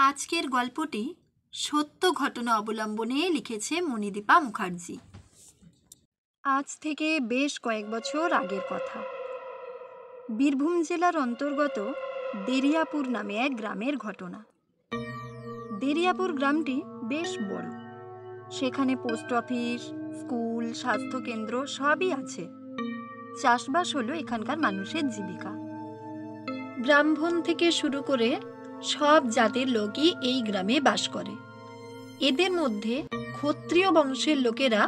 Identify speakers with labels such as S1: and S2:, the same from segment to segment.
S1: আজকের গল্পটি সত্য ঘটনা অবলম্বনে লিখেছে মণিদীপা মুখার্জি। আজ থেকে বেশ কয়েক বছর আগের কথা। বীরভূম জেলার অন্তর্গত দেরিয়াপুর নামে এক গ্রামের ঘটনা। দেরিয়াপুর গ্রামটি বেশ বড়। সেখানে পোস্ট অফিস, স্কুল, স্বাস্থ্যকেন্দ্র সবই আছে। চাষবাস হলো এখানকার মানুষের জীবিকা। ব্রাহ্মণ থেকে শুরু করে সব জাতির লোকই এই গ্রামে বাস করে। এদের মধ্যে ক্ষত্রিয় বংশের লোকেরা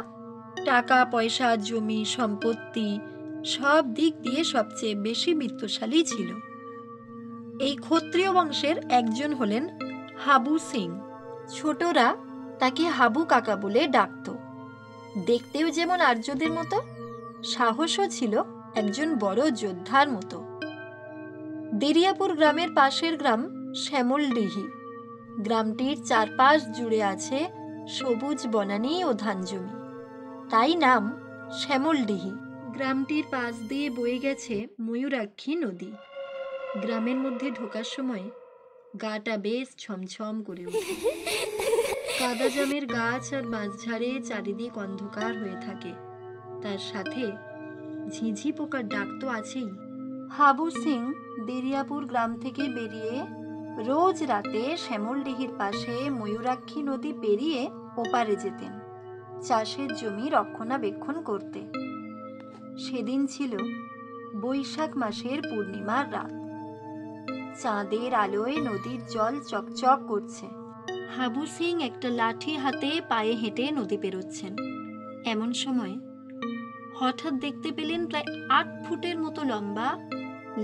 S1: টাকা পয়সা, জমি সম্পত্তি সব দিক দিয়ে সবচেয়ে বেশি বিত্তশালী ছিল। এই ক্ষত্রিয় বংশের একজন হলেন হাবু সিং। ছোটরা তাকে হাবু কাকা বলে ডাকত। দেখতেও যেমন আর্যদের মতো, সাহসও ছিল একজন বড় যোদ্ধার মতো। দেরিয়াপুর গ্রামের পাশের গ্রাম শ্যামলডিহি। গ্রামটির চারপাশ জুড়ে আছে সবুজ বনানী ও ধান জমি, তাই নাম শ্যামলডিহি। গ্রামটির পাশ দিয়ে বয়ে গেছে ময়ূরাক্ষী নদী। গ্রামের মধ্যে ঢোকার সময় গাটা বেশ ছমছম করে ওঠে। কাদা জামের গাছ আর বাঁশঝাড়ে চারিদিক অন্ধকার হয়ে থাকে, তার সাথে ঝিঝি পোকার ডাক তো আছেই। হাবু সিং দেরিয়াপুর গ্রাম থেকে বেরিয়ে রোজ রাতে শ্যামলডিহির পাশে ময়ূরাক্ষী নদী পেরিয়ে ওপারে যেতেন চাষের জমি রক্ষণাবেক্ষণ করতে। সেদিন ছিল বৈশাখ মাসের পূর্ণিমার রাত। চাঁদের আলোয় নদীর জল চকচক করছে। হাবু সিং একটা লাঠি হাতে পায়ে হেঁটে নদী পেরোচ্ছেন। এমন সময় হঠাৎ দেখতে পেলেন প্রায় 8 ফুটের মতো লম্বা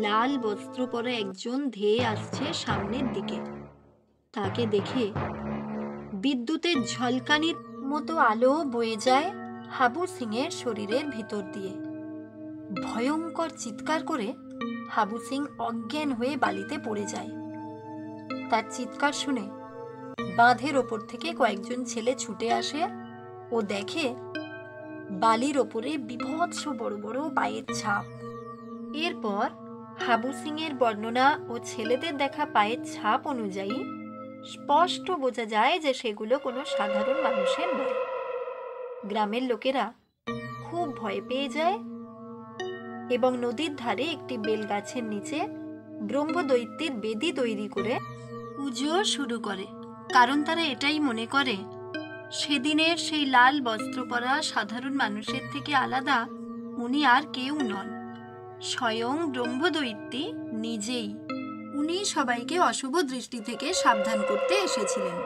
S1: লাল বস্ত্র পরা একজন ধেয়ে আসছে সামনের দিকে। তাকে দেখে বিদ্যুতের ঝলকানির মতো আলো বয়ে যায় হাবু সিং এর শরীরের ভিতর দিয়ে। ভয়ঙ্কর চিৎকার করে হাবু সিং অজ্ঞান হয়ে বালিতে পড়ে যায়। তার চিৎকার শুনে বাঁধের ওপর থেকে কয়েকজন ছেলে ছুটে আসে ও দেখে বালির ওপরে বিভৎস বড় বড় পায়ের ছাপ। এরপর হাবু সিং এর বর্ণনা ও ছেলেদের দেখা পায়ের ছাপ অনুযায়ী স্পষ্ট বোঝা যায় যে সেগুলো কোনো সাধারণ মানুষের নয়। গ্রামের লোকেরা খুব ভয় পেয়ে যায় এবং নদীর ধারে একটি বেলগাছের নিচে ব্রহ্মদৈত্যের বেদি তৈরি করে পুজো শুরু করে, কারণ তারা এটাই মনে করে সেদিনের সেই লাল বস্ত্র পরা সাধারণ মানুষের থেকে আলাদা উনি আর কেউ নন, স্বয়ং ব্রহ্মদৈত্যী নিজেই। উনি সবাইকে অশুভ দৃষ্টি থেকে সাবধান করতে এসেছিলেন।